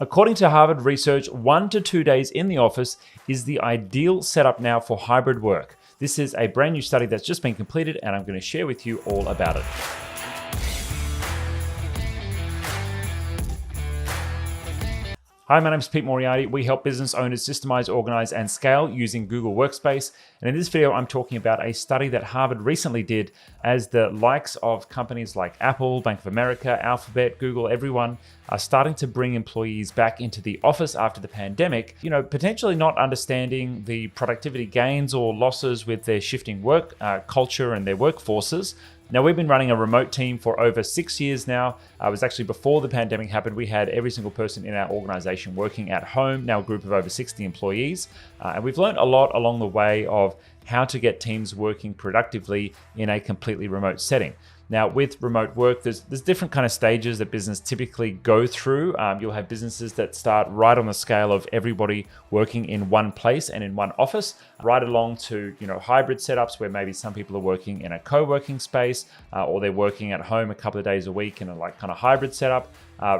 According to Harvard research, 1 to 2 days in the office is the ideal setup now for hybrid work. This is a brand new study that's just been completed, and I'm going to share with you all about it. Hi, my name is Pete Moriarty. We help business owners systemize, organize, and scale using Google Workspace. And in this video, I'm talking about a study that Harvard recently did as the likes of companies like Apple, Bank of America, Alphabet, Google, everyone are starting to bring employees back into the office after the pandemic, potentially not understanding the productivity gains or losses with their shifting work culture and their workforces. Now, we've been running a remote team for over 6 years now. It was actually before the pandemic happened. We had every single person in our organization working at home, now a group of over 60 employees. And we've learned a lot along the way of how to get teams working productively in a completely remote setting. Now, with remote work, there's different kind of stages that business typically go through. You'll have businesses that start right on the scale of everybody working in one place and in one office, right along to hybrid setups where maybe some people are working in a co-working space or they're working at home a couple of days a week in a kind of hybrid setup,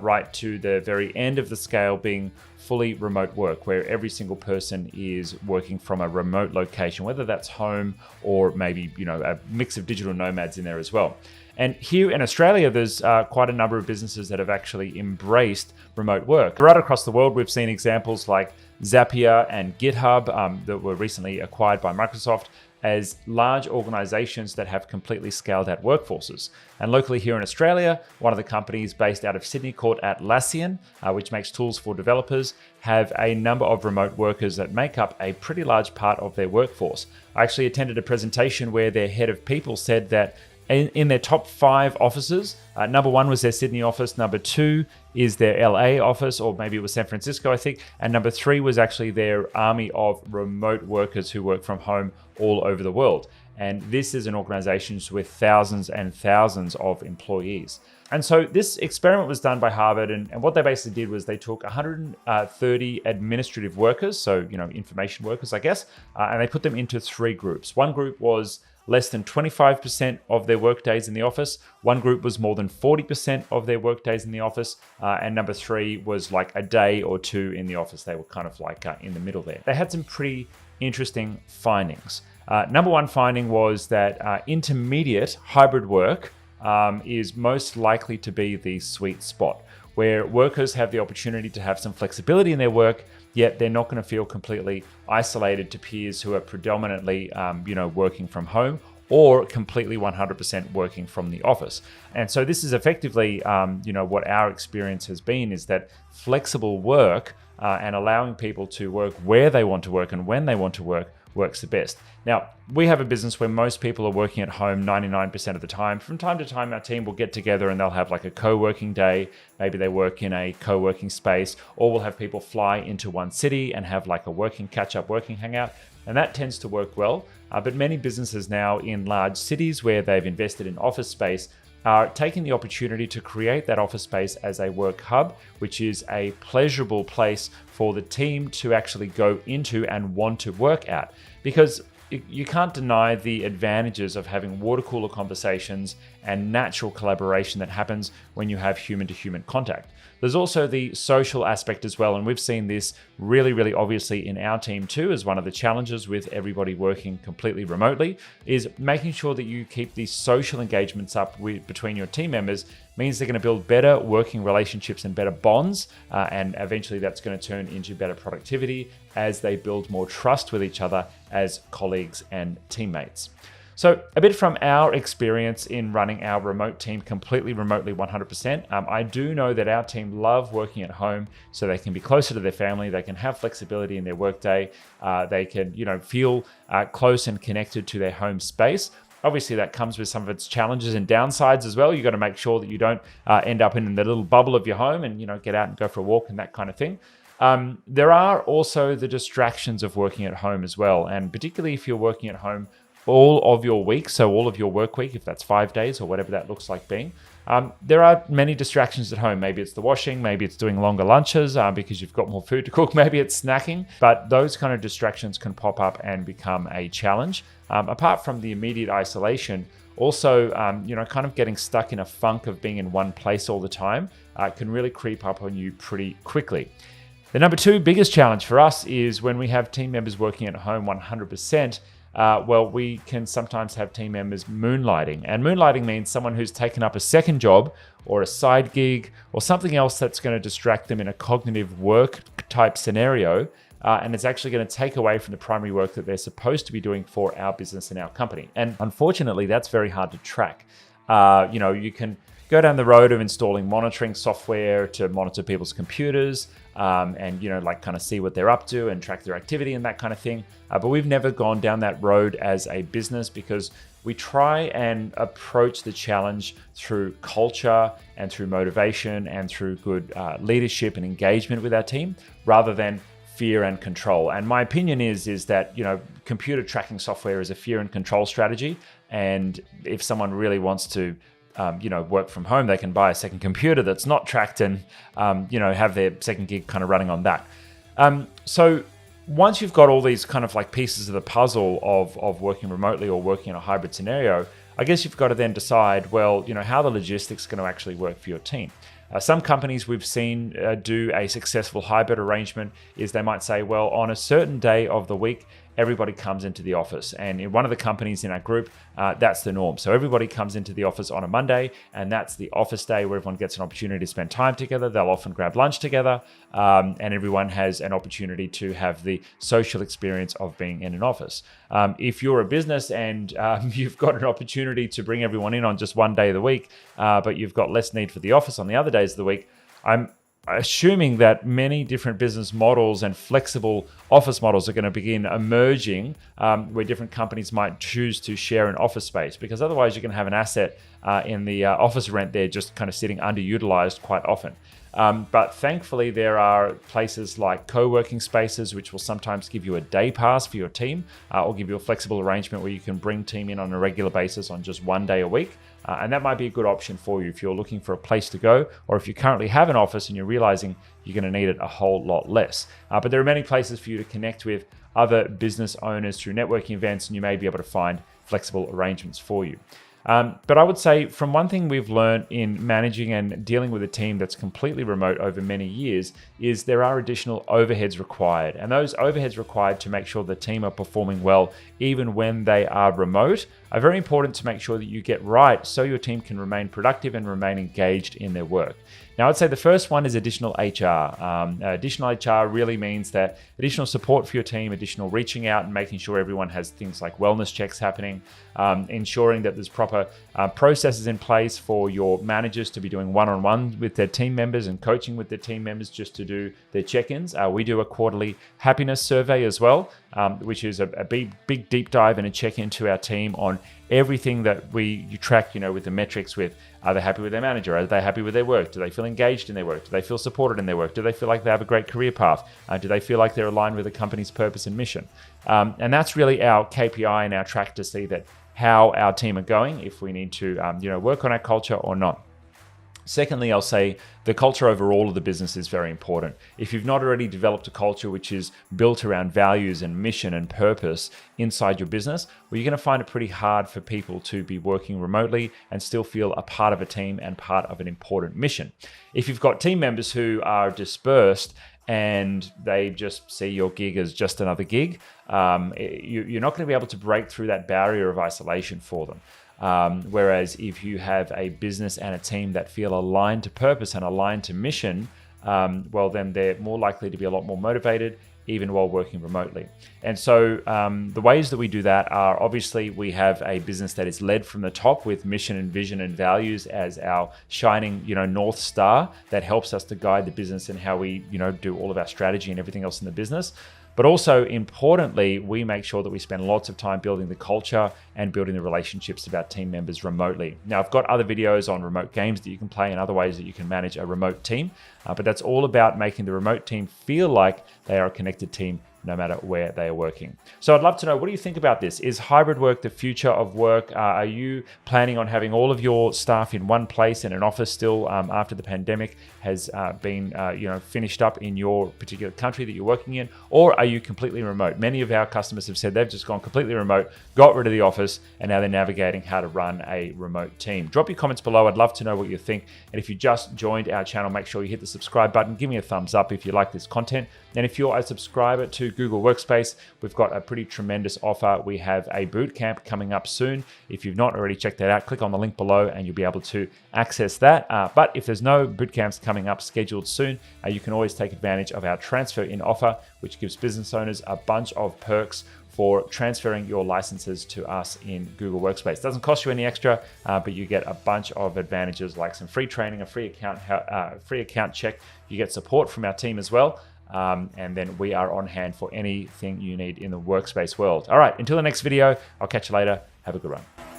right to the very end of the scale being fully remote work, where every single person is working from a remote location, whether that's home or maybe a mix of digital nomads in there as well. And here in Australia, there's quite a number of businesses that have actually embraced remote work. Right across the world, we've seen examples like Zapier and GitHub that were recently acquired by Microsoft as large organizations that have completely scaled out workforces. And locally here in Australia, one of the companies based out of Sydney called Atlassian, which makes tools for developers, have a number of remote workers that make up a pretty large part of their workforce. I actually attended a presentation where their head of people said that in their top 5 offices, number 1 was their Sydney office, number 2 is their LA office, or maybe it was San Francisco, I think, and number 3 was actually their army of remote workers who work from home all over the world. And this is an organization with thousands and thousands of employees. And so this experiment was done by Harvard, and what they basically did was they took 130 administrative workers, so information workers, I guess, and they put them into 3 groups. One group was less than 25% of their work days in the office. One group was more than 40% of their work days in the office. And number 3 was like a day or 2 in the office. They were kind of like in the middle there. They had some pretty interesting findings. Number 1 finding was that intermediate hybrid work is most likely to be the sweet spot, where workers have the opportunity to have some flexibility in their work, yet they're not going to feel completely isolated to peers who are predominantly, working from home or completely 100% working from the office. And so this is effectively, what our experience has been is that flexible work and allowing people to work where they want to work and when they want to work works the best. Now, we have a business where most people are working at home 99% of the time. From time to time, our team will get together and they'll have like a co-working day. Maybe they work in a co-working space, or we'll have people fly into one city and have like a working catch-up, working hangout. And that tends to work well. But many businesses now in large cities where they've invested in office space are taking the opportunity to create that office space as a work hub, which is a pleasurable place for the team to actually go into and want to work at. Because you can't deny the advantages of having water cooler conversations and natural collaboration that happens when you have human-to-human contact. There's also the social aspect as well, and we've seen this really, really obviously in our team too, as one of the challenges with everybody working completely remotely, is making sure that you keep these social engagements up between your team members means they're going to build better working relationships and better bonds, and eventually that's going to turn into better productivity as they build more trust with each other as colleagues and teammates. So a bit from our experience in running our remote team completely remotely 100%, I do know that our team love working at home so they can be closer to their family, they can have flexibility in their workday, they can feel close and connected to their home space. Obviously, that comes with some of its challenges and downsides as well. You've got to make sure that you don't end up in the little bubble of your home and get out and go for a walk and that kind of thing. There are also the distractions of working at home as well, and particularly if you're working at home all of your week, so all of your work week, if that's 5 days or whatever that looks like being, there are many distractions at home. Maybe it's the washing, maybe it's doing longer lunches because you've got more food to cook, maybe it's snacking, but those kind of distractions can pop up and become a challenge. Apart from the immediate isolation, Also, kind of getting stuck in a funk of being in one place all the time can really creep up on you pretty quickly. The number two biggest challenge for us is when we have team members working at home 100%. We can sometimes have team members moonlighting. And moonlighting means someone who's taken up a second job or a side gig or something else that's going to distract them in a cognitive work type scenario. And it's actually going to take away from the primary work that they're supposed to be doing for our business and our company. And unfortunately, that's very hard to track. You can go down the road of installing monitoring software to monitor people's computers and kind of see what they're up to and track their activity and that kind of thing. But we've never gone down that road as a business because we try and approach the challenge through culture and through motivation and through good leadership and engagement with our team rather than fear and control. And my opinion is that, computer tracking software is a fear and control strategy. And if someone really wants to work from home, they can buy a second computer that's not tracked and, have their second gig kind of running on that. So once you've got all these kind of like pieces of the puzzle of working remotely or working in a hybrid scenario, I guess you've got to then decide, how the logistics are going to actually work for your team. Some companies we've seen do a successful hybrid arrangement is they might say, on a certain day of the week, everybody comes into the office. And in one of the companies in our group, that's the norm. So everybody comes into the office on a Monday, and that's the office day where everyone gets an opportunity to spend time together. They'll often grab lunch together, and everyone has an opportunity to have the social experience of being in an office. If you're a business and you've got an opportunity to bring everyone in on just one day of the week, but you've got less need for the office on the other days of the week, I'm assuming that many different business models and flexible office models are going to begin emerging where different companies might choose to share an office space, because otherwise you're going to have an asset in the office rent there just kind of sitting underutilized quite often. But thankfully, there are places like co-working spaces, which will sometimes give you a day pass for your team or give you a flexible arrangement where you can bring team in on a regular basis on just one day a week. And that might be a good option for you if you're looking for a place to go, or if you currently have an office and you're realizing you're going to need it a whole lot less. But there are many places for you to connect with other business owners through networking events, and you may be able to find flexible arrangements for you. But I would say from one thing we've learned in managing and dealing with a team that's completely remote over many years is there are additional overheads required. And those overheads required to make sure the team are performing well even when they are remote are very important to make sure that you get right so your team can remain productive and remain engaged in their work. Now, I'd say the first one is additional HR. Additional HR really means that additional support for your team, additional reaching out and making sure everyone has things like wellness checks happening, ensuring that there's proper processes in place for your managers to be doing one-on-one with their team members and coaching with their team members just to do their check-ins. We do a quarterly happiness survey as well, which is a big deep dive and a check into our team on everything that you track, with the metrics with, are they happy with their manager? Are they happy with their work? Do they feel engaged in their work? Do they feel supported in their work? Do they feel like they have a great career path? Do they feel like they're aligned with the company's purpose and mission? And that's really our KPI and our track to see that how our team are going, if we need to, work on our culture or not. Secondly, I'll say the culture overall of the business is very important. If you've not already developed a culture which is built around values and mission and purpose inside your business, you're going to find it pretty hard for people to be working remotely and still feel a part of a team and part of an important mission. If you've got team members who are dispersed and they just see your gig as just another gig, you're not going to be able to break through that barrier of isolation for them. Whereas if you have a business and a team that feel aligned to purpose and aligned to mission, then they're more likely to be a lot more motivated, even while working remotely. And so the ways that we do that are obviously we have a business that is led from the top with mission and vision and values as our shining, North Star that helps us to guide the business and how we, do all of our strategy and everything else in the business. But also importantly, we make sure that we spend lots of time building the culture and building the relationships of our team members remotely. Now, I've got other videos on remote games that you can play and other ways that you can manage a remote team, but that's all about making the remote team feel like they are a connected team no matter where they are working. So I'd love to know, what do you think about this? Is hybrid work the future of work? Are you planning on having all of your staff in one place in an office still after the pandemic has been finished up in your particular country that you're working in? Or are you completely remote? Many of our customers have said they've just gone completely remote, got rid of the office, and now they're navigating how to run a remote team. Drop your comments below. I'd love to know what you think. And if you just joined our channel, make sure you hit the subscribe button. Give me a thumbs up if you like this content. And if you're a subscriber to Google Workspace, we've got a pretty tremendous offer. We have a bootcamp coming up soon. If you've not already checked that out, click on the link below and you'll be able to access that. But if there's no bootcamps coming up scheduled soon, you can always take advantage of our transfer in offer, which gives business owners a bunch of perks for transferring your licenses to us in Google Workspace. It doesn't cost you any extra, but you get a bunch of advantages like some free training, a free account check. You get support from our team as well. And then we are on hand for anything you need in the workspace world. All right, until the next video, I'll catch you later. Have a good one.